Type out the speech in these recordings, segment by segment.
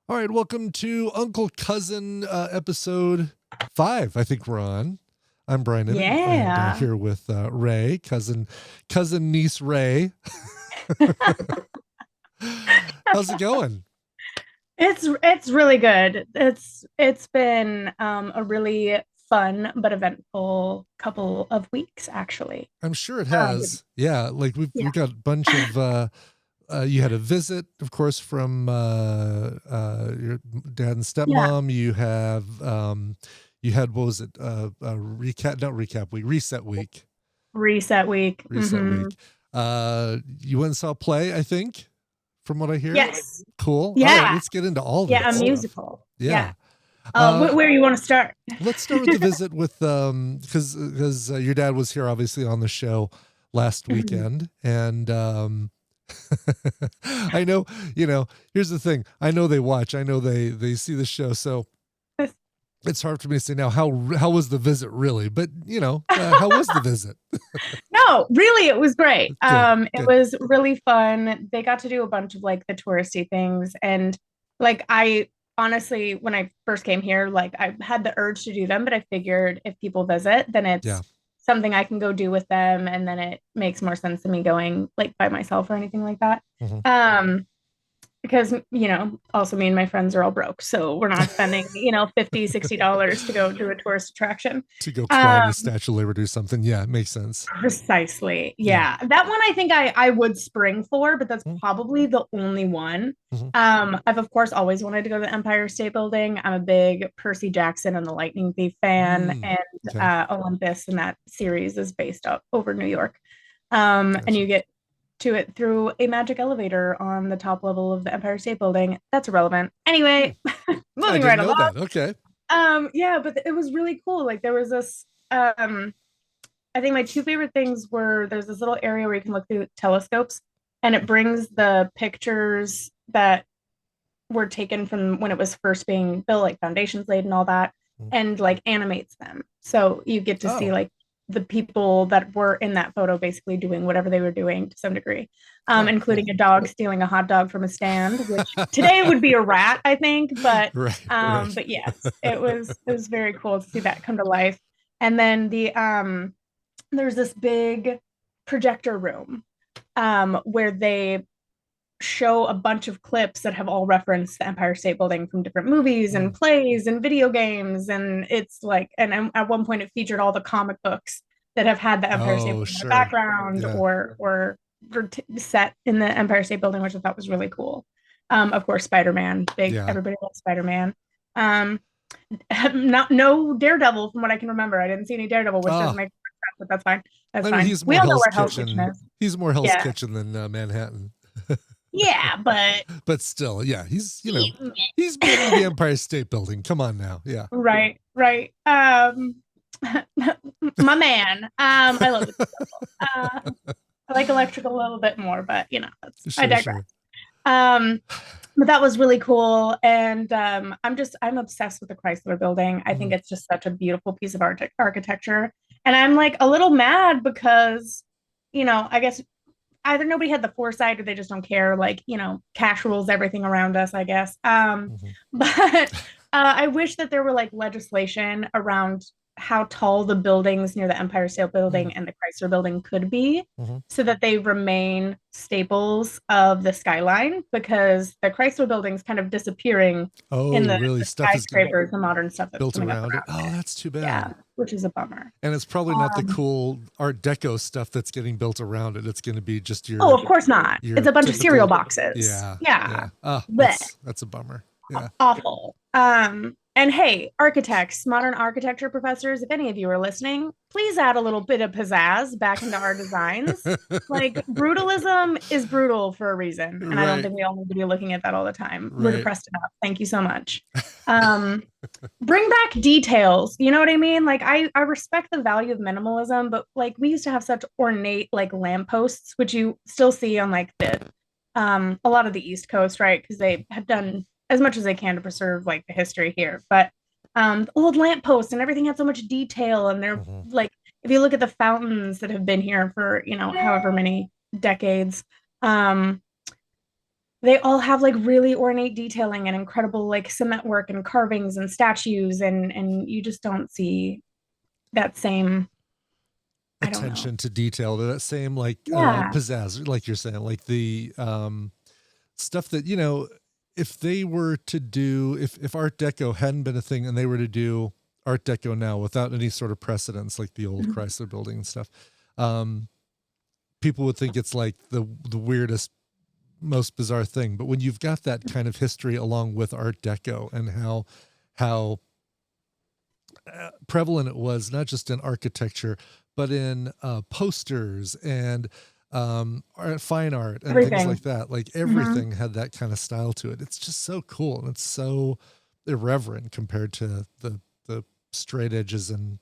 All right, welcome to Uncle Cousin episode 5. I think we're on. I'm Brian and Yeah. here with Rae, cousin niece Rae. How's it going? It's really good. It's been a really fun but eventful couple of weeks actually. I'm sure it Um has. Yeah, like we've yeah. got a bunch of you had a visit, of course, from your dad and Yeah. stepmom. You had what was it? Recap, not recap week, Reset week. reset week. You went and saw a play, I think, from what I hear. Yes. Cool. All right, Yeah. let's get into all of Yeah, that a stuff. musical. Yeah. Yeah. Uh, Where you want to start? let's start with the visit with because your dad was here obviously on the show last Mhm. weekend, and I know, here's the thing. I know they watch. I know they see the show, so it's hard for me to say now how was the visit really, but how was the visit? No, really, it was great. Good, It good. was really fun. They got to do a bunch of like the touristy things, and like I honestly, when I first came here, like I had the urge to do them, but I figured if people visit, then Yeah. it's something I can go do with them, and then it makes more sense than me going like by myself or anything like that. Mhm. Um, because also me and my friends are all broke, so we're not spending 50-60 dollars to go to a tourist attraction. To go climb the um Statue of Liberty or something. Yeah, it makes sense. Precisely. Yeah. Yeah. That one I think I would spring for, but that's Mhm. probably the only one. Mhm. I've of course always wanted to go to the Empire State Building. I'm a big Percy Jackson and the Lightning Thief fan, Mm. and Okay. Olympus and that series is based up over New York. And Gotcha. you get to it through a magic elevator on the top level of the Empire State Building. That's irrelevant. Hmm. Anyway, I moving right didn't know along. that. Okay. Yeah, but it was really cool. Like there was this I think my two favorite things were there's this little area where you can look through telescopes, and it brings the pictures that were taken from when it was first being built, like foundations laid and all that, Mm. and like animates them. So you get to see Oh. like the people that were in that photo basically doing whatever they were doing to some degree, Oh, cool. including a dog stealing a hot dog from a stand, which today would be a rat, I think. But Right, um, right. but yes, it was very cool to see that come to life. And then there's this big projector room where they show a bunch of clips that have all referenced the Empire State Building from different movies and Mm. plays and video games. And it's like, and at one point it featured all the comic books that have had the Empire State Oh, Building in the sure. background Yeah. or set in the Empire State Building, which I thought was really cool. Of course, Spider-Man, big Yeah. everybody loves Spider-Man. Um, not no Daredevil from what I can remember. I didn't see any Daredevil, which doesn't Ah, make sense, but that's fine. That's I mean, fine. he's We more all know Hell's where Hell's Kitchen Kitchen. is. He's more Hell's Yeah. Kitchen than Manhattan. Yeah, but But still, yeah, he's been to the Empire State Building. Come on now. Yeah. right, right. My man. I love it. I like electrical a little bit more, but I Sure, digress. sure. Um, but that was really cool, and I'm obsessed with the Chrysler Building. I think Mhm. it's just such a beautiful piece of architecture, and I'm like a little mad because, I guess either nobody had the foresight or they just don't care. Like, cash rules everything around us, I guess. Mhm. But I wish that there were like legislation around how tall the buildings near the Empire State Mhm. Building and the Chrysler Building could be Mhm. so that they remain staples of the skyline, because the Chrysler Building's kind of disappearing in Oh, really? the Stuff is getting skyscrapers, the modern stuff that's built coming up around it. around Oh, it. that's too bad. Yeah, which is a bummer. And it's probably not the Um, cool Art Deco stuff that's getting built around it. It's going to be just oh, your of course not. It's your a bunch of cereal typical. boxes. Yeah, Yeah. yeah. Oh, Blech. that's a bummer. Yeah. Awful. And hey, architects, modern architecture professors, if any of you are listening, please add a little bit of pizzazz back into our designs. Like brutalism is brutal for a reason, and I don't Right, think we all need to be looking at that all the time. We're right. depressed enough. Thank you so much. Um, Bring back details. You know what I mean? Like I respect the value of minimalism, but like we used to have such ornate like lampposts, which you still see on like the a lot of the East Coast, right? Because they have done as much as they can to preserve like the history here. But old lampposts and everything had so much detail, and they're Mhm. like if you look at the fountains that have been here for however many decades, um they all have like really ornate detailing and incredible like cement work and carvings and statues, and you just don't see that same, I don't know. Attention to detail, that same like Yeah. pizzazz, like you're saying, like the stuff that, if they were to do, if Art Deco hadn't been a thing and they were to do Art Deco now without any sort of precedence, like the old Mhm. Chrysler building and stuff, um, people would think it's like the weirdest, most bizarre thing. But when you've got that kind of history along with Art Deco and how prevalent it was, not just in architecture, but in posters and fine art and things like Everything. that. Like Hmm. everything had that kind of style to it. It's just so cool, and it's so irreverent compared to the straight edges and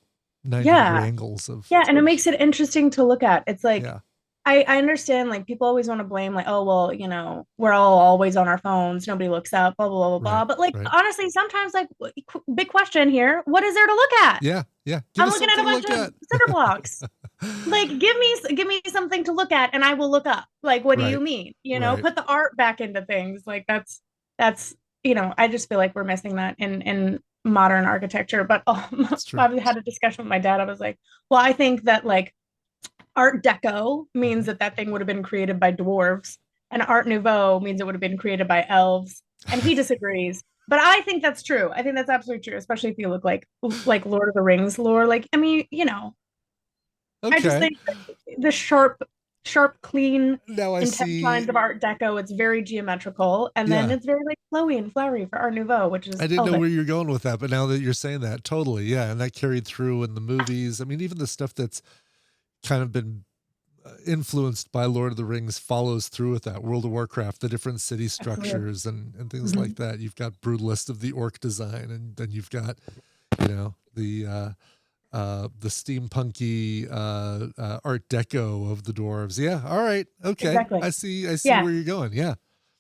90-degree Yeah. angles of, Yeah, and it makes it interesting to look at. It's like yeah, I understand like people always want to blame like, oh well, we're all always on our phones, nobody looks up, blah blah blah blah right, blah. But like right. honestly, sometimes like big question here, what is there to look at? Yeah, yeah. Give I'm us looking at something a to bunch look of at. cinder blocks. Like give me something to look at and I will look up. Like what do you Right, mean? right. Put the art back into things. Like that's I just feel like we're missing that in modern architecture. But It's true. I had a discussion with my dad. I was like, well, I think that like Art Deco Mhm. means that thing would have been created by dwarves, and Art Nouveau means it would have been created by elves. And he disagrees. But I think that's true. I think that's absolutely true, especially if you look like Lord of the Rings lore. Like, I mean, I just Okay. think the sharp, clean, Now I intense lines see. of Art Deco, it's very geometrical, and then Yeah. it's very like flowy and flowery for Art Nouveau, which I is didn't know elvish. where you're going with that, but now that you're saying that, totally, yeah, and that carried through in the movies. I mean, even the stuff that's kind of been influenced by Lord of the Rings follows through with that. World of Warcraft, the different city Absolutely. structures and things like Mhm. that. You've got Brutalist of the orc design, and then you've got, the steampunky Art Deco of the dwarves. Yeah, all right, okay, Exactly. I see Yeah. where you're going. Yeah.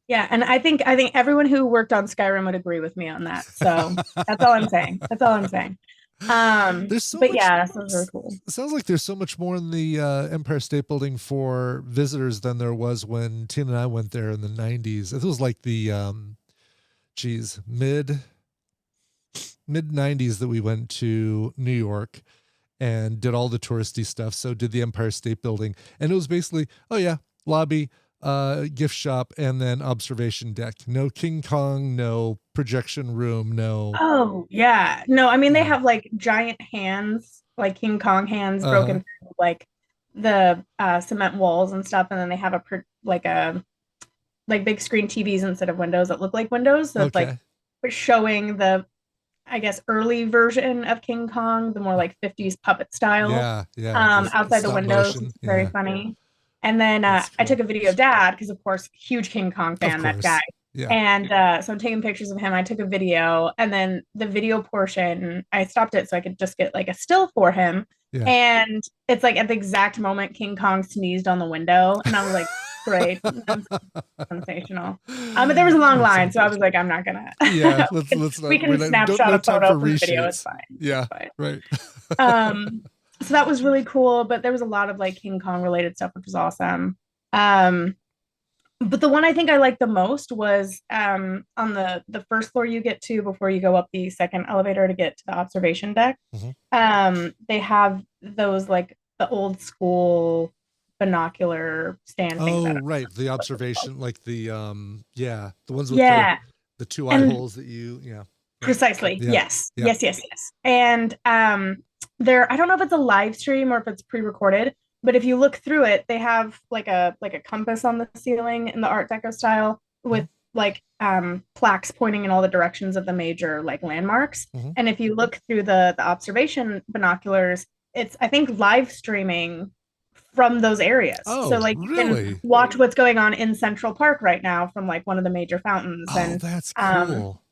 Yeah, and I think everyone who worked on Skyrim would agree with me on that. So that's all I'm saying. That's all I'm saying. There's so But much. yeah, that was really cool. Sounds like there's so much more in the Empire State Building for visitors than there was when Tina and I went there in the '90s. It was like the geez, mid '90s that we went to New York and did all the touristy stuff. So did the Empire State Building, and it was basically, oh yeah, lobby, gift shop, and then observation deck. No King Kong, no projection room, no. Oh, yeah. No, I mean they Yeah. have like giant hands, like King Kong hands Uh huh. broken through like the cement walls and stuff, and then they have like big screen TVs instead of windows that look like windows. So it's like Okay. showing the I guess early version of King Kong, the more like 50s puppet style, Yeah. Yeah. The outside the stop windows. motion. It's very Yeah. funny. And then That's I took cool. a video of dad because, of course, huge King Kong Of fan, that guy. course. Yeah. And so I'm taking pictures of him. I took a video, and then the video portion, I stopped it so I could just get like a still for him. Yeah. And it's like at the exact moment King Kong sneezed on the window, and I was like, great, that's sensational. But there was a long That's line, it. so I was like, I'm not gonna. Yeah. Let's We not. We're can not. Don't snapshot no a time for photo from the video. It's reshoots. fine. It's Yeah. fine. Right. Um, so that was really cool, but there was a lot of like King Kong related stuff, which was awesome. Um, but the one I think I liked the most was on the first floor you get to before you go up the second elevator to get to the observation deck. Mhm. They have those like the old school binocular stand things. I Oh, don't right. The know what they're called. observation, like yeah, the ones with Yeah, the two eye and holes that you, yeah, right. precisely. Yeah. Yes. Yeah. Yes, yes, yes. And there I don't know if it's a live stream or if it's pre-recorded, but if you look through it, they have like a compass on the ceiling in the Art Deco style Mhm. with like plaques pointing in all the directions of the major like landmarks. Mhm. And if you look through the observation binoculars, it's I think live streaming from those areas. So Oh, like you can really? watch what's going on in Central Park right now from like one of the major fountains Oh, and that's um cool.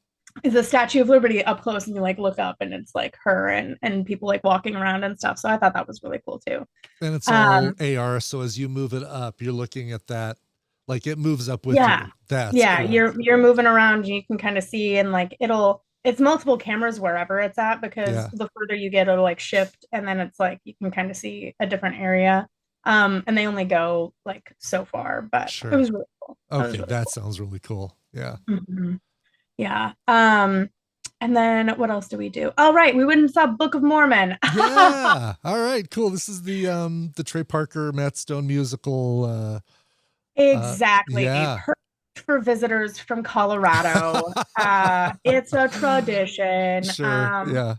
the Statue of Liberty up close and you like look up and it's like her and people like walking around and stuff. So I thought that was really cool too. And it's all Um, AR, so as you move it up, you're looking at that, like it moves up with yeah, you. That's yeah, cool. you're moving around, you can kind of see and like it's multiple cameras wherever it's at because Yeah. the further you get, it'll like shift and then it's like you can kind of see a different area. And they only go like so far, but it Sure. was really cool. That was Okay, really that cool. sounds really cool. Yeah. Mhm. Yeah. And then what else do we do? Oh, right. We went and saw Book of Mormon. Yeah. All right, cool. This is the Trey Parker, Matt Stone musical. Exactly. Yeah. Perfect for visitors from Colorado. It's a tradition. Sure. Yeah.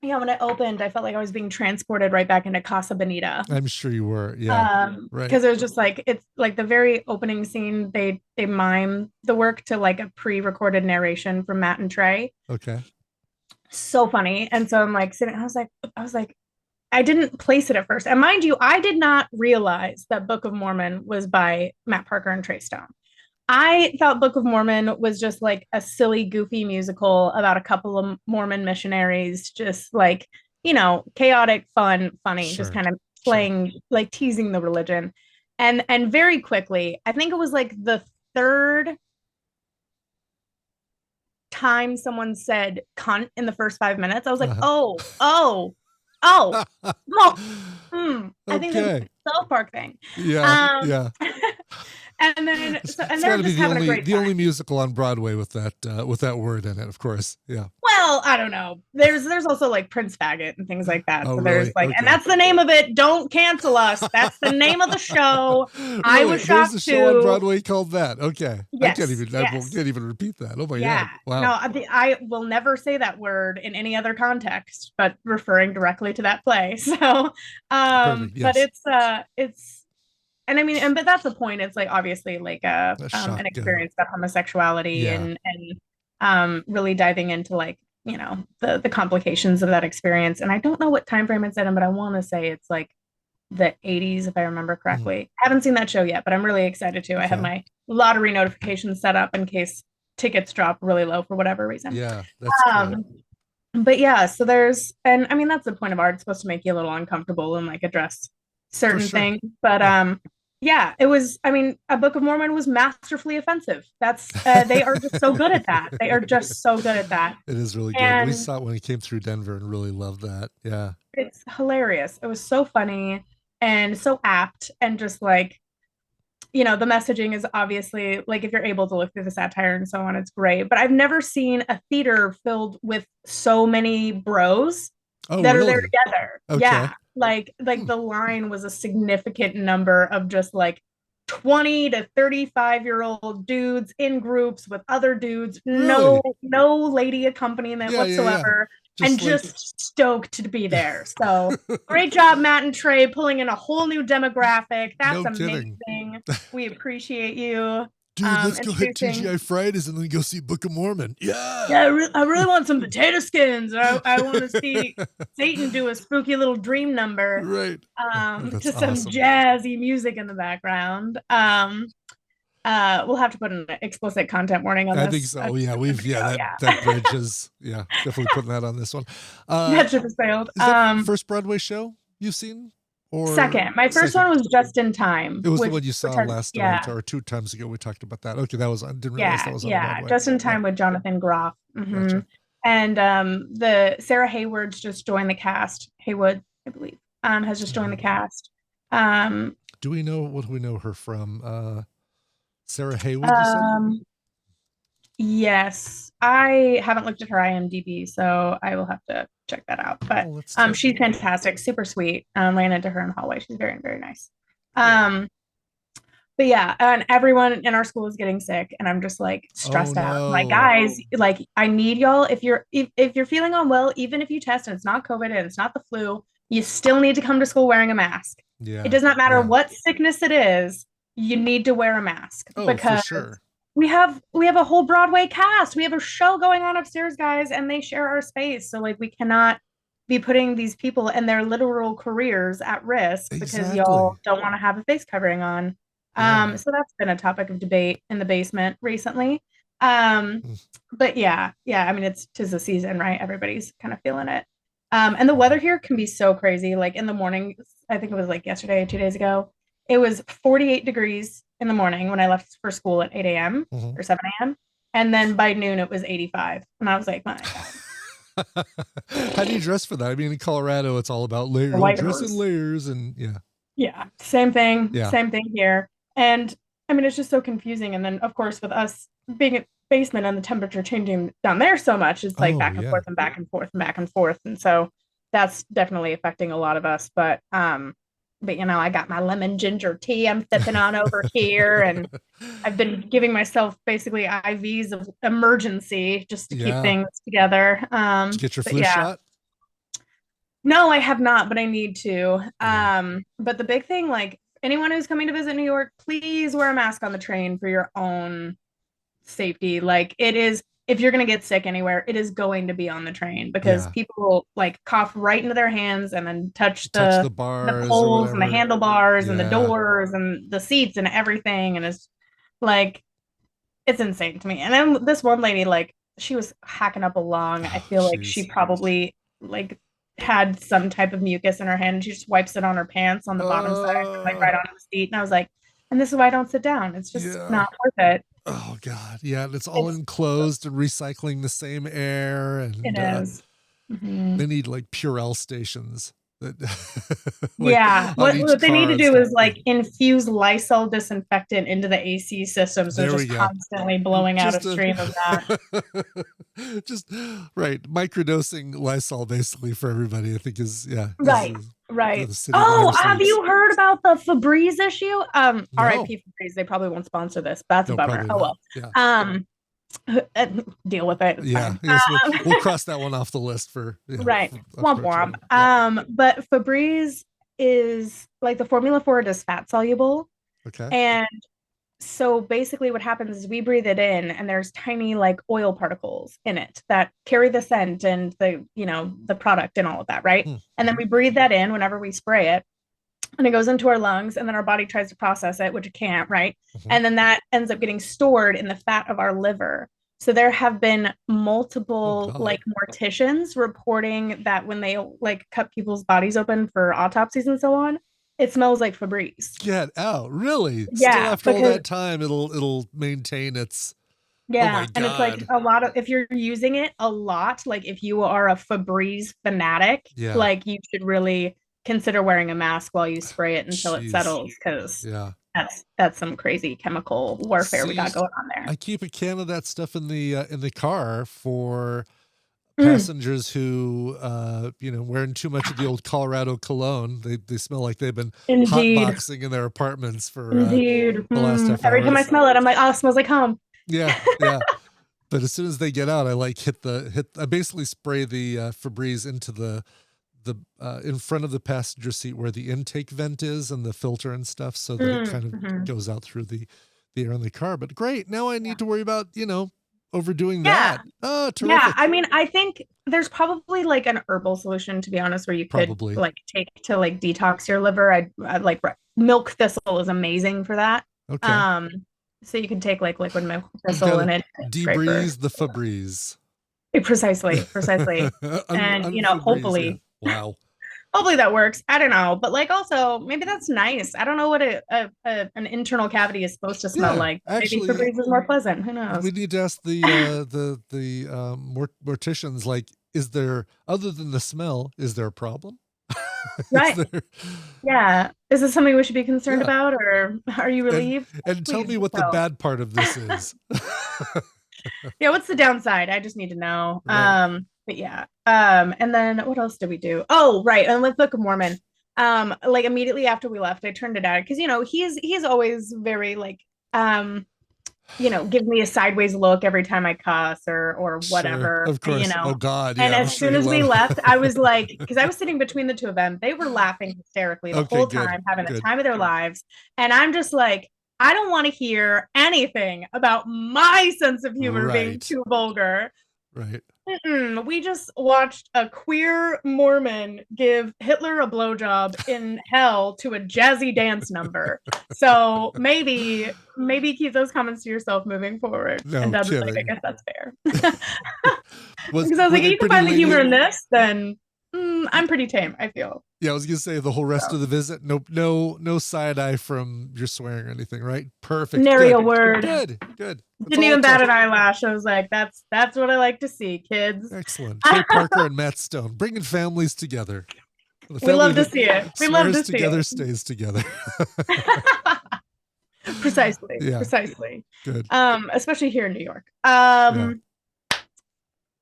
Yeah, when it opened, I felt like I was being transported right back into Casa Bonita. I'm sure you were. Yeah. Right. Because it was just like it's like the very opening scene, they mime the work to like a pre-recorded narration from Matt and Trey. Okay. So funny. And so I'm like sitting, I was like, I didn't place it at first. And mind you, I did not realize that Book of Mormon was by Matt Parker and Trey Stone. I thought Book of Mormon was just like a silly, goofy musical about a couple of Mormon missionaries, just like, chaotic, fun, funny, just Sure. kind of Sure. playing, like teasing the religion. And very quickly, I think it was like the third time someone said cunt in the first 5 minutes, I was like, Uh-huh. oh, oh, I think this is Okay. a South Park thing. Yeah. Um, Yeah. and then so and It's they got were to be just having a great the only time. musical on Broadway with that word in it, of course. Yeah. Well, I don't know. There's also like Prince Faggot and things like that. Oh, So there's really? like, and Okay. that's the name of it. Don't cancel us. That's the name of the show. I Really? was There's a shocked show on too. Broadway called that. Okay. Yes, I yes. can't even repeat that. Oh my Yeah. God. Wow. No, I will never say that word in any other context, but referring directly to that play. So, Perfect. but Yes. it's, and I mean, and but that's the point. It's like obviously like A an shock. experience about homosexuality Yeah. and really diving into like the complications of that experience. And I don't know what time frame it's in, but I want to say it's like the 80s if I remember Mhm. correctly. I haven't seen that show yet, but I'm really excited to. I have Okay. my lottery notifications set up in case tickets drop really low for whatever reason. Yeah. That's cool. Um, but yeah, so there's, and I mean that's the point of art. It's supposed to make you a little uncomfortable and like address For certain sure. things. But Yeah. yeah, it was. I mean, a Book of Mormon was masterfully offensive. That's they are just so good at that. They are just so good at that, It is really good. We and saw it when he came through Denver and really loved that. Yeah. it's hilarious. It was so funny and so apt, and just like the messaging is obviously like if you're able to look through the satire and so on, it's great. But I've never seen a theater filled with so many bros Oh, that are there really? together. Okay. Yeah. Like Hmm. the line was a significant number of just like 20 to 35-year-old dudes in groups with other dudes, Really? no lady accompaniment Yeah. Yeah. Yeah. whatsoever, and Just like, just stoked to be there. So great job, Matt and Trey, pulling in a whole new demographic. That's no kidding. amazing. We appreciate you Dude, let's go hit introducing. TGI Fridays and then go see Book of Mormon. Yeah. Yeah, I really want some potato skins. I want to see Satan do a spooky little dream number Right. That's to some awesome. jazzy music in the background. We'll have to put an explicit content warning on I think this. so. Yeah, Yeah, that bridge is definitely putting that on this one. that ship has sailed. Is that first Broadway show you've seen? Or Second, my first second? one was Just in Time, It was the which one you which saw has last time yeah, or two times ago we talked about that. Okay, that was I didn't realize that yeah, was on yeah, Broadway. Just in Yeah, Time with Jonathan Groff. gotcha. And the Sarah Hayward's just joined the cast. Haywood, I believe, has just joined the cast. Um, Do we know what we know her from? Sarah Haywood, you said? um, yes, I haven't looked at her IMDb, so I will have to check that out. But Oh, let's take she's fantastic, super sweet. Ran into her in the hallway. She's very, very nice. cool. But yeah, and everyone in our school is getting sick, and I'm just like Oh stressed out. I'm like, no. guys, like I need y'all. If you're feeling unwell, even if you test and it's not COVID and it's not the flu, you still need to come to school wearing a mask. It Yeah. does not matter Yeah. what sickness it is, you need to wear a mask Oh, for because sure. we have a whole Broadway cast. We have a show going on upstairs, guys, and they share our space. So like we cannot be putting these people and their literal careers at risk because Exactly. y'all don't want to have a face covering on. Yeah. So that's been a topic of debate in the basement recently. Um, Mm. but yeah, I mean it's 'tis the season, right? Everybody's kind of feeling it. And the weather here can be so crazy. Like in the morning, I think it was like yesterday, 2 days ago, it was 48 degrees in the morning when I left for school at 8 a.m. Mhm. or 7 a.m. And then by noon it was 85. And I was like, my God. How do you dress for that? I mean, in Colorado, it's all about layers. The white Dress in horse. layers, and yeah, Yeah, same thing. yeah. Same thing here. And I mean, it's just so confusing. And then, of course, with us being a basement and the temperature changing down there so much, it's like Oh back and yeah. forth and back and forth and back and forth. And so that's definitely affecting a lot of us. But you know, I got my lemon ginger tea I'm sipping on over here, and I've been giving myself basically IVs of emergency just to keep Yeah. things together. Did you get your But flu yeah, shot? no, I have not, but I need to. Yeah. But the big thing, like anyone who's coming to visit New York, please wear a mask on the train for your own safety. Like it is, if you're going to get sick anywhere, it is going to be on the train because Yeah. people will like cough right into their hands and then touch Touch the the bars or poles and the whatever. handlebars and the Yeah. doors and the seats and everything. And it's like, it's insane to me. And then this one lady, like, she was hacking up a lung. I Oh, feel like she jeez. probably like had some type of mucus in her hand. And she just wipes it on her pants on the bottom side, like Uh, right onto the seat. And I was like, and this is why I don't sit down. It's just yeah. not worth it. Oh God. Yeah. And it's all It's enclosed and recycling the same air. it And is. Mhm. they need like Purell stations that like Yeah. on What each they need car to and do stuff. is like infuse Lysol disinfectant into the AC system so it's There we just go. constantly blowing out a Just a stream of that. just right. Microdosing Lysol basically for everybody, I think is Right, right. the city that never Oh, have sleeps. you heard about the Febreze issue? No. RIP Febreze. They probably won't sponsor this. But that's a No, bummer. probably Oh not. well. Yeah. Um, deal with it. It's Yeah. fine. Yes, we'll cross that one off the list for Right. for Womp womp. approaching. Yeah. But Febreze is like the formula for it is fat soluble. Okay. And so basically what happens is we breathe it in and there's tiny like oil particles in it that carry the scent and the, you know, the product and all of that, right? And then Mm-hmm. we breathe that in whenever we spray it and it goes into our lungs and then our body tries to process it, which it can't, right? Mm-hmm. And then that ends up getting stored in the fat of our liver. So there have been Oh multiple God. like morticians reporting that when they like cut people's bodies open for autopsies and so on, it smells like Febreze. Get out. Really? Still Yeah, after all because that time, it'll maintain its oh my yeah, and it's like God. a lot of if you're using it a lot, like if you are a Febreze fanatic, Yeah. like you should really consider wearing a mask while you spray it until it Jeez. settles, because Yeah. that's some crazy chemical warfare we got See, going on there. I keep a can of that stuff in the car for Mm, passengers who wearing too much of the old Colorado cologne. They smell like they've been indeed, hotboxing in their apartments for indeed. the last half Every hour. time I smell it, I'm like, oh, it smells like home. Yeah, yeah. But as soon as they get out, I like hit. I basically spray the Febreze into the in front of the passenger seat where the intake vent is and the filter and stuff, so that it kind of Mhm. goes out through the air in the car. But great, now I need to worry about overdoing Yeah, that. Oh, yeah. I terrific. mean, I think there's probably like an herbal solution, to be honest, where you could Probably. like take to like detox your liver. I like milk thistle is amazing for that. Okay. Um, so you can take like liquid milk You've thistle got to and it's great for debreeze the Febreze. precisely, precisely. And you know, Unfebreze, yeah. hopefully, Wow. hopefully that works. I don't know, but like also maybe that's nice. I don't know what an internal cavity is supposed to smell Yeah, like. Maybe actually, Febreze is more pleasant. Who we knows? need to ask the morticians, like, is there, other than the smell, is there a problem? Is Right. there? Yeah. Is this something we should be concerned Yeah. about, or are you And relieved? tell Please me what the tell. bad part of this is. Yeah, what's the downside? I just need to know. Right. But yeah. And then what else did we do? Oh, right. And with Book of Mormon. Like immediately after we left, I turned it on because you know, he's always very like give me a sideways look every time I cuss or Sure. whatever, Of course. Oh God. And Yeah, I'm as sure soon he as we loved. left, I was like, because I was sitting between the two of them, they were laughing hysterically the Okay, whole good. time, having the Good. time of their lives. And I'm just like, I don't want to hear anything about my sense of humor being Right. too vulgar. Right. We just watched a queer Mormon give Hitler a blowjob in hell to a jazzy dance number. So maybe keep those comments to yourself moving forward. And No Dad was like, I kidding. guess that's fair. Because I was Were like, they you can pretty find the humor lenient? in this, then I'm pretty tame, I feel. Yeah, I was gonna say the whole rest So, of the visit, no side eye from your swearing or anything, right? Perfect. nary Good. a word. Good. Good. That's Didn't all even it bat took. an eyelash. I was like, that's what I like to see, kids. Excellent. Trey Parker and Matt Stone bringing families together. The We family love to that see it. We love swears to see together it. stays together. Precisely, Yeah, precisely. good. Especially here in New York. Yeah.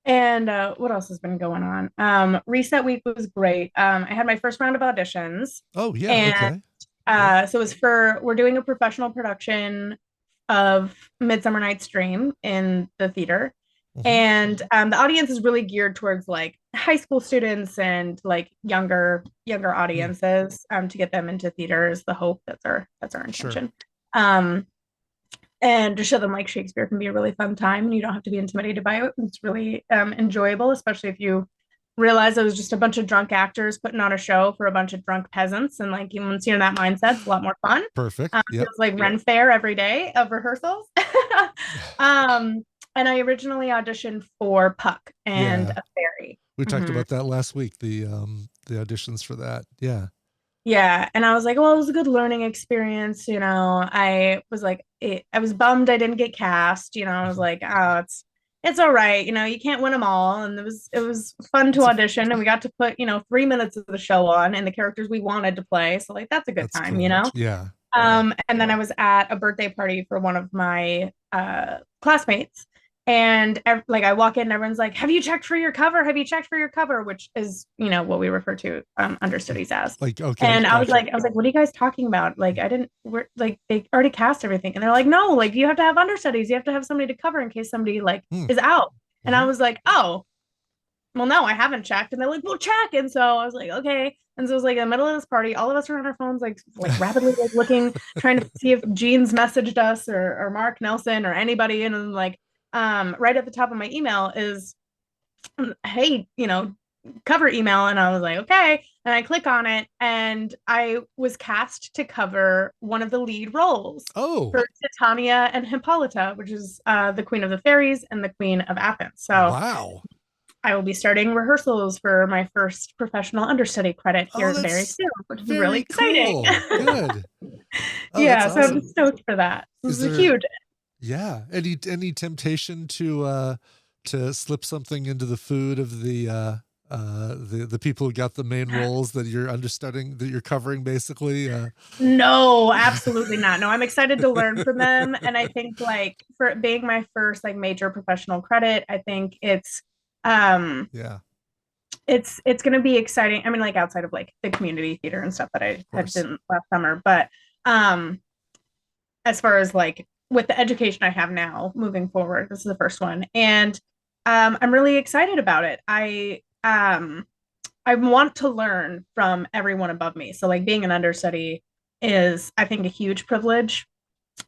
And what else has been going on? Reset week was great. I had my first round of auditions, Oh, yeah. and Okay. Good. so it was we're doing a professional production of Midsummer Night's Dream in the theater. Hmm. And the audience is really geared towards like high school students and like younger Mm, audiences to get them into theater is the hope. That's our sure. intention. Um, and to show them like Shakespeare can be a really fun time and you don't have to be intimidated by it. It's really enjoyable, especially if you realize it was just a bunch of drunk actors putting on a show for a bunch of drunk peasants. And like once you're in that mindset, it's a lot more fun. Perfect. It Yep. feels like Ren Fair every day of rehearsals. um, and I originally auditioned for Puck and Yeah. a fairy. We talked Mhm. about that last week, the auditions for that. Yeah. Yeah, and I was like, well, it was a good learning experience, you know. I was like, I was bummed I didn't get cast, you know. I was Mhm. like, oh, it's all right, you know. You can't win them all, and it was fun to It's a audition, and we got to put 3 minutes of the show on, and the characters we wanted to play. So like, that's a good that's time, you cool. know. Yeah. Yeah. And then I was at a birthday party for one of my classmates. And like I walk in and everyone's like, have you checked for your cover? Have you checked for your cover? Which is, what we refer to understudies as. Like, okay, And gotcha. I was like, what are you guys talking about? Like, we're like, they already cast everything. And they're like, no, like you have to have understudies. You have to have somebody to cover in case somebody like Hmm. is out. And I Hmm. was like, oh, well, no, I haven't checked. And they're like, well, check. And so I was like, okay. And so it was like in the middle of this party, all of us are on our phones, like rapidly like looking, trying to see if Jean's messaged us or Mark Nelson or anybody. And then like right at the top of my email is, hey, cover email. And I was like, okay. And I click on it and I was cast to cover one of the lead roles Oh, for Titania and Hippolyta, which is the Queen of the Fairies and the Queen of Athens. So wow. I will be starting rehearsals for my first professional understudy credit Oh, here very that's soon, which is really very exciting. cool. Good. Oh, that's Yeah, so I'm awesome. stoked for that. Is This is there, huge. yeah, any temptation to slip something into the food of the people who got the main roles that you're understudying, that you're covering basically? No, absolutely not. No, I'm excited to learn from them. And I think like for it being my first like major professional credit, I think um Yeah, it's gonna be exciting. I mean, like outside of like the community theater and stuff that I of had course. done last summer, but um as far as like with the education I have now moving forward. This is the first one, and I'm really excited about it. I want to learn from everyone above me. So like being an understudy is, I think, a huge privilege,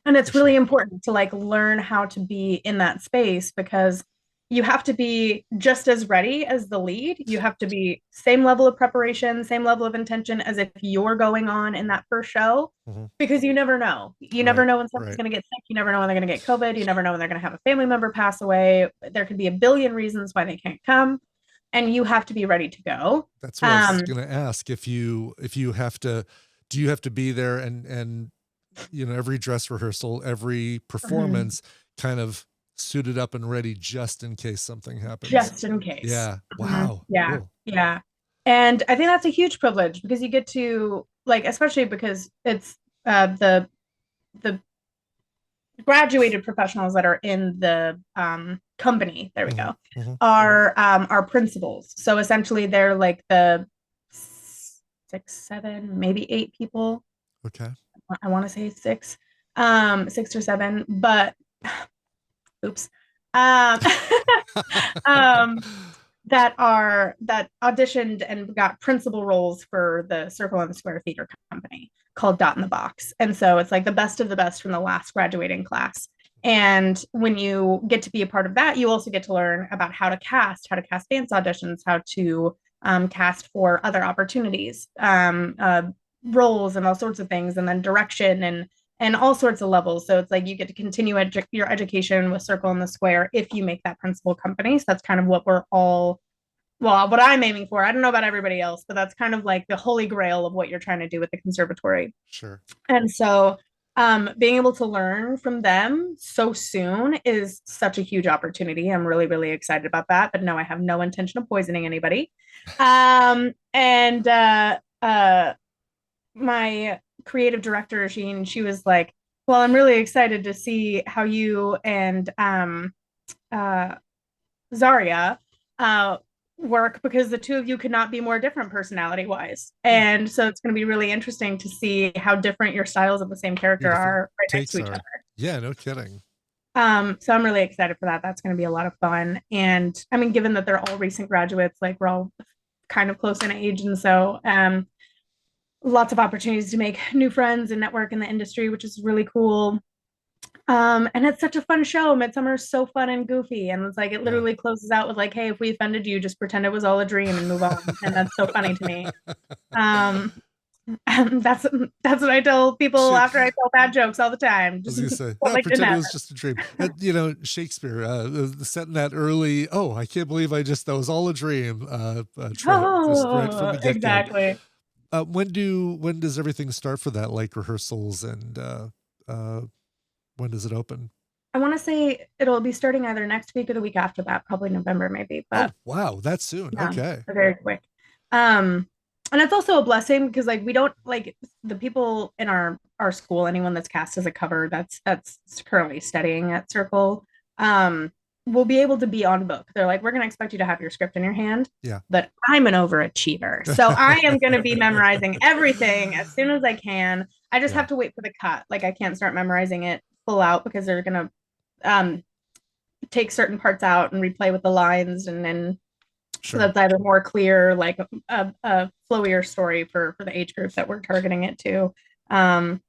and For it's really sure. important to like learn how to be in that space because you have to be just as ready as the lead. You have to be same level of preparation, same level of intention as if you're going on in that first show Hmm. because you never know. You never Right. know when someone's Right. going to get sick. You never know when they're going to get COVID. You never know when they're going to have a family member pass away. There could be a billion reasons why they can't come, and you have to be ready to go. That's what I was Um, going to ask. If you have to, do you have to be there and every dress rehearsal, every mhm, performance, kind of suited up and ready just in case something happens? just in case. Yeah. Mhm. Wow. Yeah, Cool. yeah. And I think that's a huge privilege because you get to like, especially because it's the graduated professionals that are in the company. There we Hmm. go. Hmm. Are principals. So essentially, they're like the 6, 7, maybe 8 people. Okay. I want to say six, 6 or 7, but oops. Um, um, that auditioned and got principal roles for the Circle and the Square Theater Company called Dot in the Box. And so it's like the best of the best from the last graduating class. And when you get to be a part of that, you also get to learn about how to cast dance auditions, how to cast for other opportunities, roles, and all sorts of things, and then direction and all sorts of levels. So it's like you get to continue your education with Circle in the Square if you make that principal company. So that's kind of what we're all, well, what I'm aiming for. I don't know about everybody else, but that's kind of like the holy grail of what you're trying to do with the conservatory. Sure. And so being able to learn from them so soon is such a huge opportunity. I'm really, really excited about that. But no, I have no intention of poisoning anybody. And my creative director, she was like, Well, I'm really excited to see how you and uh, Zarya uh, work because the two of you could not be more different personality wise. Hmm, And so it's going to be really interesting to see how different your styles of the same your character different are right next takes to each are. other. Yeah, no kidding. So I'm really excited for that. That's going to be a lot of fun. And I mean, given that they're all recent graduates, like we're all kind of close in age. And so lots of opportunities to make new friends and network in the industry, which is really cool. And it's such a fun show. Midsummer is so fun and goofy. And it's like it Yeah. literally closes out with like, hey, if we offended you, just pretend it was all a dream and move on. And that's so funny to me. Um, and that's what I tell people Shit. after I tell bad jokes all the time. I Just was gonna say, what like didn't pretend it happen. was just a dream. Shakespeare, setting that early. Oh, I can't believe that was all a dream. Trope, just right from Oh, the get go. exactly. When does everything start for that? Like rehearsals and uh, when does it open? I want to say it'll be starting either next week or the week after that, probably November, maybe. Oh, But wow, that's soon. yeah, Okay. very quick. Um, and it's also a blessing because like we don't like the people in our school, anyone that's cast as a cover that's currently studying at Circle, um, will be able to be on book. They're like, we're gonna expect you to have your script in your hand, Yeah. but I'm an overachiever. So I am gonna be memorizing everything as soon as I can. I just Yeah. have to wait for the cut. Like I can't start memorizing it full out because they're gonna um take certain parts out and replay with the lines and then so Sure. that's either more clear, like a flowier story for the age group that we're targeting it to. Um,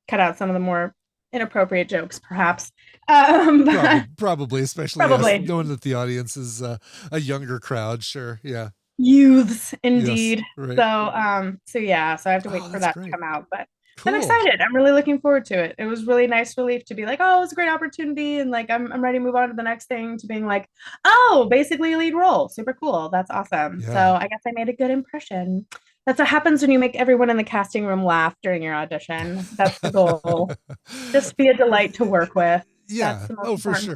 cut out some of the more inappropriate jokes, perhaps. Probably, especially us Probably knowing that the audience is a younger crowd. Sure. Yeah. youths, Yes. indeed. Right. So yeah, so I have to wait Oh, for that's that to great. come out, but I'm Cool. excited. I'm really looking forward to it. It was really nice relief to be like, oh, it's a great opportunity, and like I'm ready to move on to the next thing. To being like, oh, basically a lead role, super cool. That's awesome. So Yeah. I guess I made a good impression. That's what happens when you make everyone in the casting room laugh during your audition. That's the goal. Just be a delight to work with. That's Yeah. the most Oh, for important sure.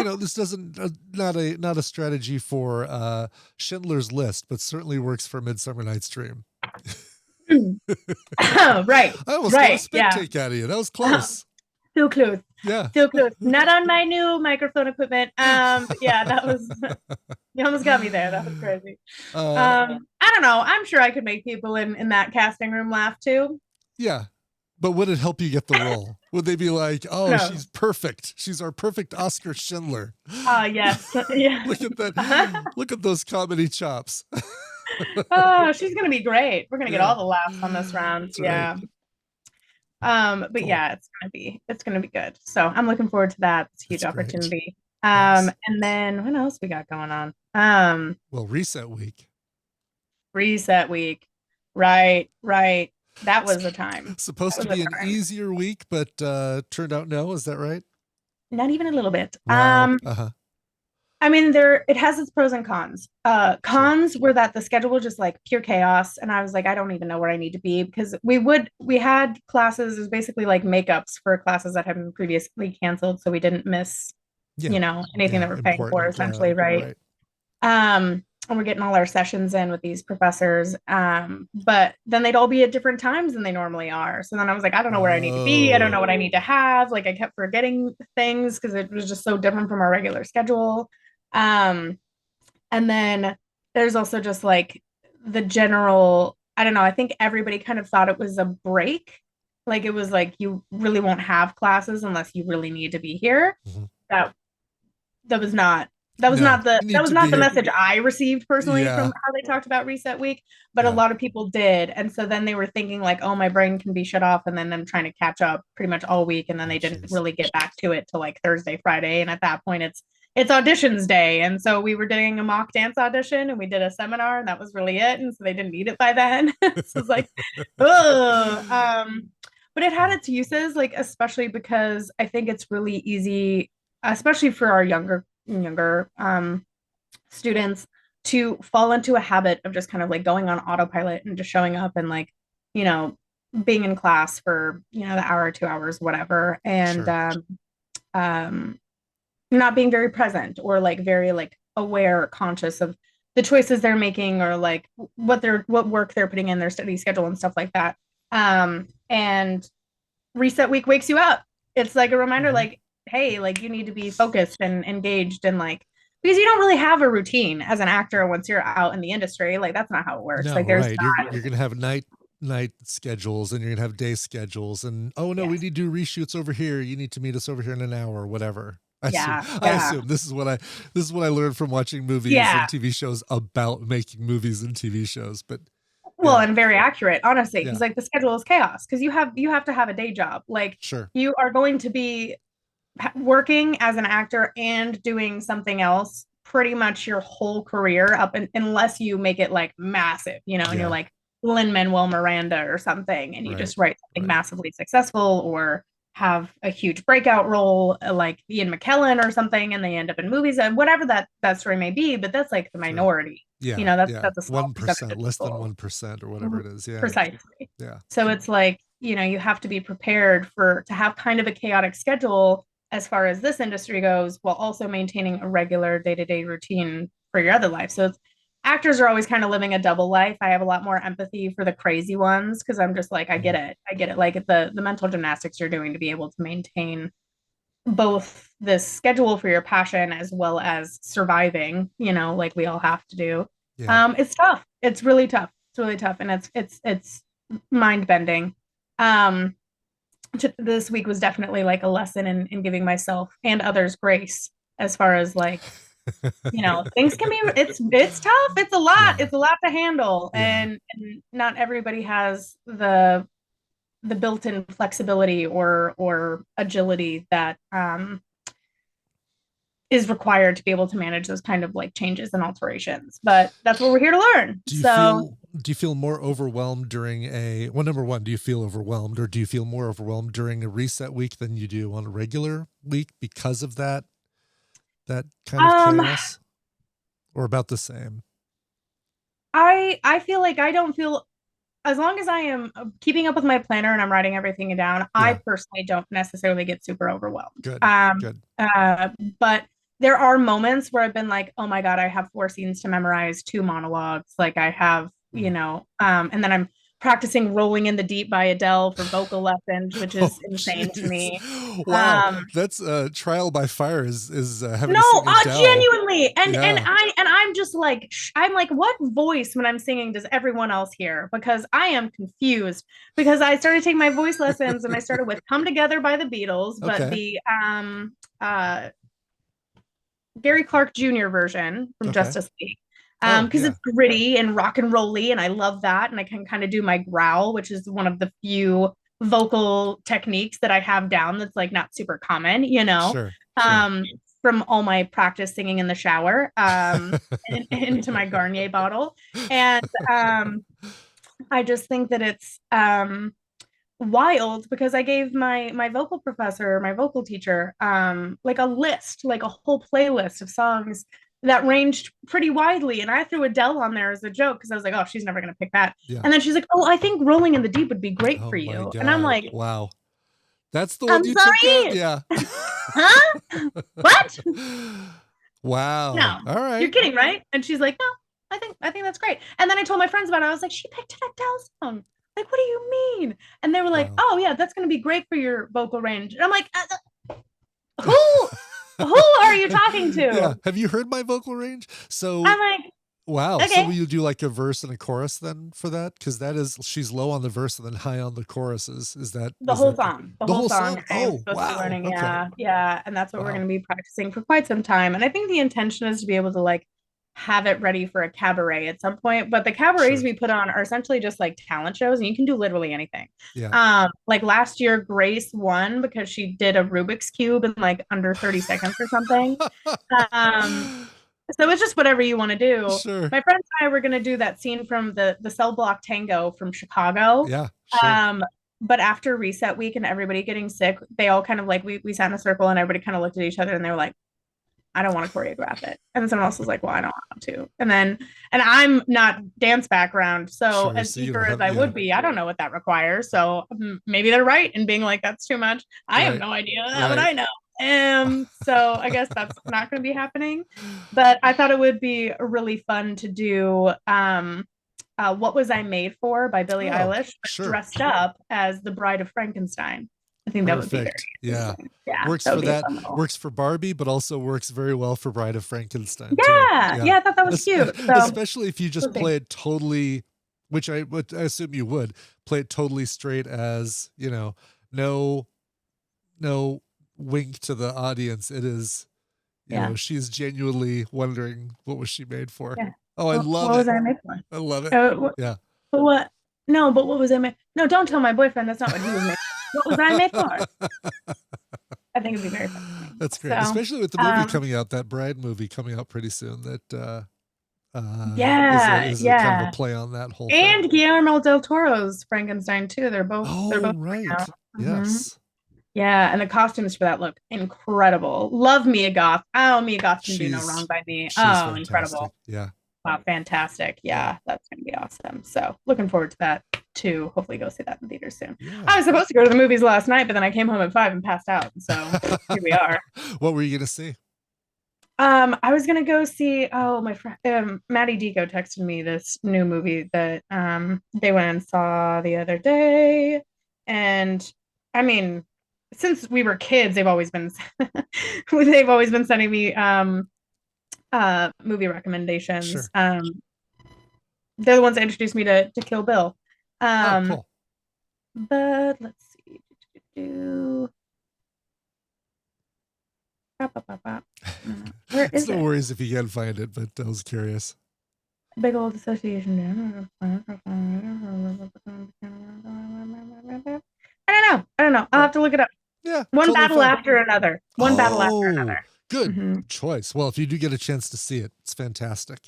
part. This doesn't not a strategy for Schindler's List, but certainly works for Midsummer Night's Dream. Right, I almost got a right, spit yeah. take out of you. That was close. Still close. Yeah. Still close. Not on my new microphone equipment. But yeah, that was you almost got me there. That was crazy. uh, I don't know. I'm sure I could make people in that casting room laugh too. yeah. But would it help you get the role? Would they be like, "Oh, No. she's perfect. She's our perfect Oscar Schindler." Yes. Yeah. Look at Uh-huh. that. Look at those comedy chops. Oh, she's gonna be great. We're gonna get Yeah. all the laughs on this round. That's right. Yeah. But Cool. yeah, it's gonna be good. So I'm looking forward to that. It's a huge That's great. opportunity. Nice. And then what else we got going on? Well, reset week. Reset week. Right, right. That S- was a time. Supposed That to was be a an time. easier week, but turned out no. Is that right? Not even a little bit. Wow. Uh-huh. I mean, it has its pros and cons. Sure. Cons were that the schedule was just like pure chaos, and I was like, I don't even know where I need to be because we had classes. It was basically like makeups for classes that had been previously canceled, so we didn't miss, Yeah. anything Yeah. that we're paying for, Important. essentially, right? Right. And we're getting all our sessions in with these professors. But then they'd all be at different times than they normally are. So then I was like, I don't know where I need to be. I don't know Oh. what I need to have. Like I kept forgetting things because it was just so different from our regular schedule. Um, and then there's also just like the general, I don't know, I think everybody kind of thought it was a break. Like it was like you really won't have classes unless you really need to be here. Mhm. That that was not that was No, not the you that need was to not be the here. message I received personally from Yeah. how they talked about reset week, but a Yeah. lot of people did. And so then they were thinking like, oh, my brain can be shut off and then I'm trying to catch up pretty much all week and then Oh, they didn't jeez. really get back to it till like Thursday, Friday, and at that point it's auditions day. And so we were doing a mock dance audition and we did a seminar and that was really it. And so they didn't need it by then. So it's like, oh, but it had its uses, like especially because I think it's really easy, especially for our younger students to fall into a habit of just kind of like going on autopilot and just showing up and like, you know, being in class for, the hour, 2 hours, whatever. And Sure. um, not being very present or like very like aware, conscious of the choices they're making or like what work they're putting in their study schedule and stuff like that. And reset week wakes you up. It's like a reminder, Hmm. like, hey, like you need to be focused and engaged and like because you don't really have a routine as an actor once you're out in the industry. Like that's not how it works. No, Like there's right. You're gonna have night schedules and you're gonna have day schedules and oh no, we yes. need to do reshoots over here. You need to meet us over here in an hour or whatever. Yeah. I Yeah. assume this is what I learned from watching movies and Yeah. TV shows about making movies and TV shows. But Well, yeah, and very accurate, honestly, because yeah, like the schedule is chaos because you have to have a day job. Like sure. you are going to be working as an actor and doing something else pretty much your whole career unless you make it like massive, and you're Yeah, like Lin-Manuel Miranda or something, and you right, just write something right. massively successful or have a huge breakout role like Ian McKellen or something, and they end up in movies and whatever that story may be. But that's like the Sure. minority. Yeah, yeah. That's a small percentage 1%, of less than people. 1% or whatever it is. Yeah, Precisely. yeah, So it's like, you have to be prepared to have kind of a chaotic schedule as far as this industry goes, while also maintaining a regular day-to-day routine for your other life. So actors are always kind of living a double life. I have a lot more empathy for the crazy ones because I'm just like, I get mhm, it. I get it. Like the mental gymnastics you're doing to be able to maintain both this schedule for your passion as well as surviving, like we all have to do. yeah. It's tough. It's really tough. It's really tough, and it's mind bending. Um, this week was definitely like a lesson in giving myself and others grace as far as like things can be it's tough. It's a lot. Yeah, It's a lot to handle, yeah. and not everybody has the built-in flexibility or agility that is required to be able to manage those kind of like changes and alterations. But that's what we're here to learn. Do you So feel do you feel more overwhelmed during a well, number one, do you feel overwhelmed or do you feel more overwhelmed during a reset week than you do on a regular week because of that kind of um chaos? Or about the same? I feel like I don't feel as long as I am keeping up with my planner and I'm writing everything down, I Yeah, personally don't necessarily get super overwhelmed. good, good. But there are moments where I've been like, oh my God, I have 4 scenes to memorize, 2 monologues. Like I have, Mm. and then I'm practicing Rolling in the Deep by Adele for vocal lessons, which Oh, is insane to jeez. me. Wow, Um, that's trial by fire is having no, to sing Adele. genuinely, Yeah. and I'm just like I'm like, what voice when I'm singing does everyone else hear? Because I am confused. Because I started taking my voice lessons and I started with "Come Together" by the Beatles, but Okay. the uh Gary Clark Jr. version from Okay. Justice League. Oh, Because yeah. it's gritty and rock and rolly, and I love that, and I can kind of do my growl, which is one of the few vocal techniques that I have down that's like not super common, Sure. Sure. um, from all my practice singing in the shower, into my Garnier bottle, and I just think that it's wild because I gave my vocal professor, my vocal teacher, like a list, like a whole playlist of songs that ranged pretty widely. And I threw Adele on there as a joke because I was like, oh, she's never gonna pick that. Yeah. And then she's like, oh, I think Rolling in the Deep would be great Oh for my you. And I'm God. like, Wow. That's the one I'm you took out? sorry, Yeah. huh? What? Wow. No, All you're right. kidding, right? And she's like, no, I think that's great. And then I told my friends about it. I was like, she picked an Adele song. Like, what do you mean? And they were like, Wow. oh yeah, that's gonna be great for your vocal range. And I'm like, who who are you talking Yeah. to? Have you heard my vocal range? I'm So, like, wow. So okay, will you do like a verse and a chorus then for that? Because that is she's low on the verse and then high on the choruses. the Is whole that song, the the whole whole song song? I am Oh, supposed to be wow. learning. Okay. Yeah, yeah. And that's what we're Wow. gonna be practicing for quite some time. And I think the intention is to be able to like have it ready for a cabaret at some point. But the cabarets Sure. we put on are essentially just like talent shows, and you can do literally anything. Yeah. Like last year, Grace won because she did a Rubik's Cube in like under 30 seconds or something. Um, so it's just whatever you want to do. Sure. My friends and I were gonna do that scene from the Cell Block Tango from Chicago. Yeah. Sure. Um, but after reset week and everybody getting sick, they all kind of like we sat in a circle and everybody kind of looked at each other and they were like, I don't want to choreograph it. And then someone else was like, well, I don't want to. And I'm not dance background. So Sure. as So you eager don't as have I yeah. would be, I don't know what that requires. So maybe they're right in being like, that's too much. I have Right. no idea what Right. I know. So I guess that's not going to be happening. But I thought it would be really fun to do What Was I Made For by Billie Oh, Eilish, but sure. dressed up as the Bride of Frankenstein. I think that would be very Perfect. Yeah. interesting. Yeah, Works that for would be a that. fun little. Works for Barbie, but also works very well for Bride of Frankenstein too. Yeah, Yeah. yeah, I thought that was cute. So Especially if you we'll just see. play it totally, which I would I assume you would play it totally straight as, no no wink to the audience. It is, Yeah, she's genuinely wondering what was she made for. yeah. Oh, I What love was it. I made for? I love it. Uh, Yeah. but what? No, but what was I made? No, don't tell my boyfriend. That's not what he was made. What was I made for? I think it'd be very funny. That's great, So, especially with the movie um, coming out, that Bride movie coming out pretty soon. That yeah, is a kind of a yeah. play on that whole thing. And Guillermo del Toro's Frankenstein too. They're both Oh, coming right. out. Mhm. Yes. Yeah, and the costumes for that look incredible. Love Mia Goth. Oh, Mia Goth can do no wrong She's by me. she's Oh, fantastic. incredible. Yeah. Wow, fantastic. Yeah. Yeah, that's gonna be awesome. So looking forward to that too. Hopefully go see that in theaters soon. I Yeah. was supposed to go to the movies last night, but then I came home at 5 and passed out. So here we are. What were you gonna see? I was gonna go see. Oh, my friend, Maddie Dico texted me this new movie that they went and saw the other day, and I mean, since we were kids, they've always been sending me movie recommendations. Sure. They're the ones that introduced me to Kill Bill. Oh, Um, cool. but let's see. Where It's is no it? worries if you can't find it, but I was curious. Big old association. I don't know. I'll have to look it up. Yeah, One totally battle fine. after another. One battle after Oh, another. good Mhm. choice. Well, if you do get a chance to see it, it's fantastic.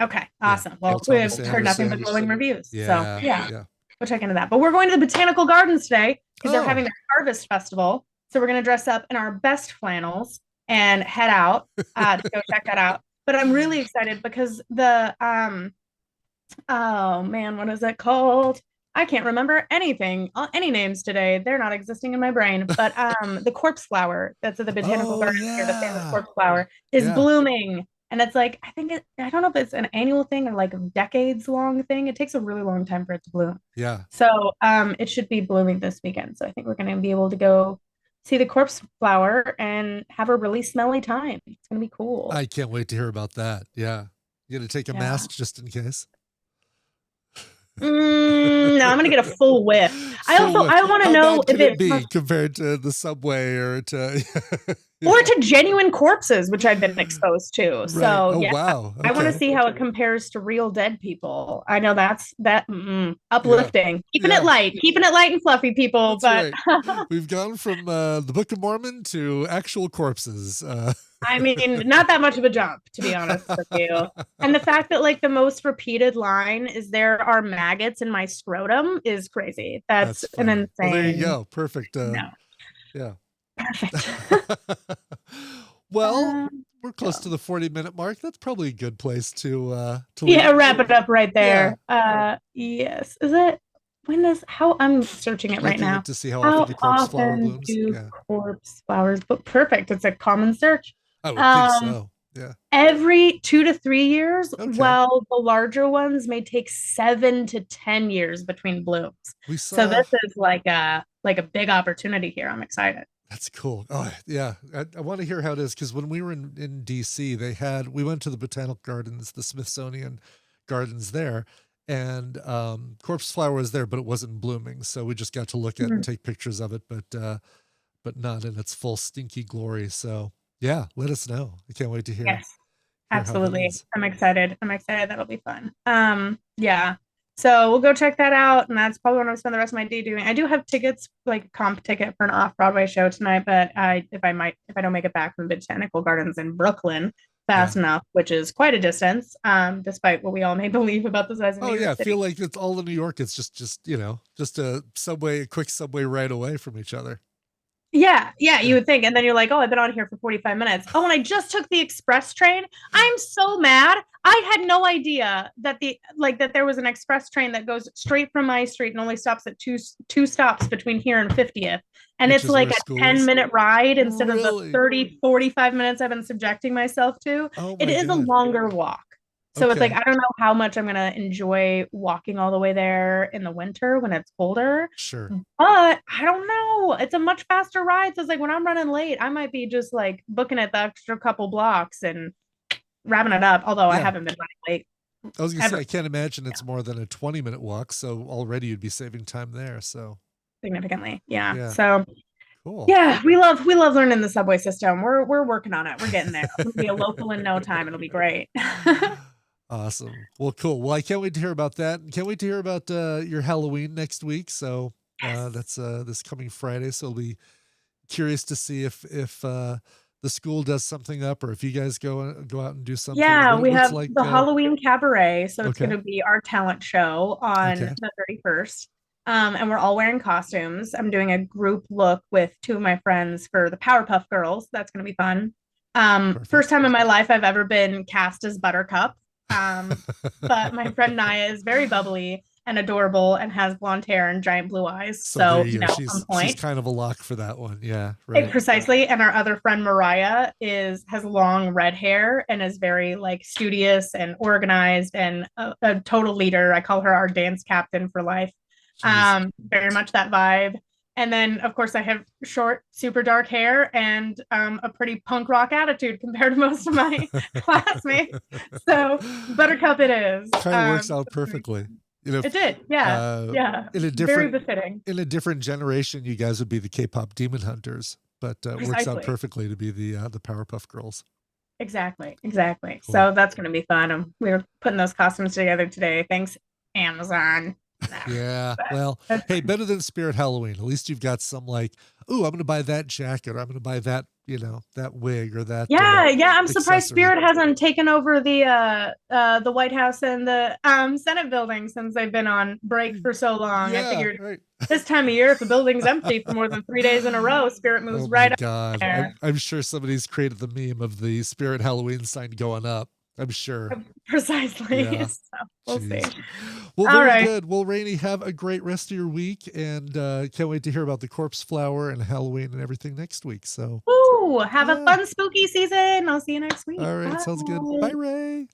Okay, Yeah. awesome. Well, Paul we've Thomas heard nothing but Anderson. glowing reviews. So Yeah. yeah, Yeah. we'll check into that. But we're going to the Botanical Gardens today because they're Oh, having their Harvest Festival. So we're going to dress up in our best flannels and head out to go check that out. But I'm really excited because oh man, what is it called? I can't remember anything, any names today. They're not existing in my brain. But the corpse flower that's at the Botanical oh Gardens here, the famous yeah. corpse flower, is Yeah. blooming. And it's like, I don't know if it's an annual thing or like a decades long thing. It takes a really long time for it to bloom. Yeah. So it should be blooming this weekend. So I think we're going to be able to go see the corpse flower and have a really smelly time. It's going to be cool. I can't wait to hear about that. Yeah. You gonna take a Yeah. mask just in case? No, I'm gonna get a full whiff. I want to How know bad if could it it be compared to the subway or to or to genuine corpses, which I've been exposed to. Right. So Oh yeah, wow. I want to Okay. see how it compares to real dead people. I know that's uplifting, Yeah. keeping it light and fluffy, people. That's But right. We've gone from the Book of Mormon to actual corpses. I mean, not that much of a jump, to be honest with you. And the fact that like the most repeated line is "there are maggots in my scrotum" is crazy. That's an funny. insane. Well, there you go. Perfect. No, Yeah. perfect. Well, we're close to the 40-minute mark. That's probably a good place to Yeah, leave. wrap it up right there. Yes. Is it how I'm searching it right Looking now. up to see how How often the corpse flower often blooms. do Yeah. corpse flowers? But perfect. It's a common search. I would think so. Yeah. Every 2 to 3 years, Okay. while the larger ones may take 7 to 10 years between blooms. We So saw. this is like a big opportunity here. I'm excited. That's cool. Oh, yeah. I want to hear how it is because when we were in DC, we went to the Botanical Gardens, the Smithsonian Gardens there, and corpse flower was there, but it wasn't blooming. So we just got to look at and take pictures of it, but not in its full stinky glory. So yeah, let us know. I can't wait to hear. Yes, hear how that absolutely. is. I'm excited. That'll be fun. Yeah. So we'll go check that out, and that's probably what I'm gonna spend the rest of my day doing. I do have tickets, like a comp ticket for an off-Broadway show tonight, but if I don't make it back from the Botanical Gardens in Brooklyn fast enough, which is quite a distance, despite what we all may believe about the size of New York I City. feel like it's all in New York. It's just a quick subway ride away from each other. Yeah, you would think. And then you're like, oh, I've been on here for 45 minutes. Oh, and I just took the express train. I'm so mad. I had no idea that that there was an express train that goes straight from my street and only stops at two stops between here and 50th. And Which it's like a 10-minute ride instead Really? of the 30, 45 minutes I've been subjecting myself to. Oh it my is God. a longer walk. So it's like, Okay. I don't know how much I'm going to enjoy walking all the way there in the winter when it's colder, Sure. but I don't know. It's a much faster ride. So it's like when I'm running late, I might be just like booking it the extra couple blocks and wrapping it up. Although I Yeah. haven't been running late I was gonna say ever. I can't imagine it's more than a 20-minute walk, so already you'd be saving time there. So Significantly. Yeah. yeah, So cool. yeah, we love learning the subway system. We're working on it. We're getting there. We'll be a local in no time. It'll be great. Awesome. Well, cool. Well, I can't wait to hear about that. Can't wait to hear about your Halloween next week. So that's this coming Friday. So I'll be curious to see if the school does something up or if you guys go out and do something. Yeah, What it we looks have like. the Halloween Cabaret. So it's going Okay. to be our talent show on Okay. the 31st. And we're all wearing costumes. I'm doing a group look with two of my friends for the Powerpuff Girls. That's going to be fun. First Perfect. time in my life I've ever been cast as Buttercup. But my friend Naya is very bubbly and adorable and has blonde hair and giant blue eyes. So there So, you go. on She's point. kind of a lock for that one. Yeah. Right. Precisely. And our other friend Mariah has long red hair and is very like studious and organized and a total leader. I call her our dance captain for life. Jeez. Very much that vibe. And then of course I have short, super dark hair and a pretty punk rock attitude compared to most of my classmates. So Buttercup it is. Kind of works out perfectly. You know, It did. Yeah. uh, Yeah. in a Very different befitting. generation, you guys would be the K-pop demon hunters, but it works out Precisely. perfectly to be the Powerpuff Girls. Exactly. Cool. So that's going to be fun. We were putting those costumes together today. Thanks, Amazon. Yeah. Well, hey, better than Spirit Halloween. At least you've got some like, ooh, I'm going to buy that jacket, or I'm going to buy that, that wig or that Yeah. I'm surprised accessory. Spirit hasn't taken over the White House and the Senate building since they've been on break for so long. I Yeah. figured Right. this time of year, if the building's empty for more than 3 days in a row, Spirit moves Oh my right up God. there. I'm sure somebody's created the meme of the Spirit Halloween sign going up. I'm sure. Precisely. Yeah. So we'll see. Jeez. Well, All very right. good. Well, Rainey, have a great rest of your week, and can't wait to hear about the corpse flower and Halloween and everything next week. So, Ooh, have a yeah. fun spooky season. I'll see you next week. All right. Sounds good. Bye, Bye. Ray.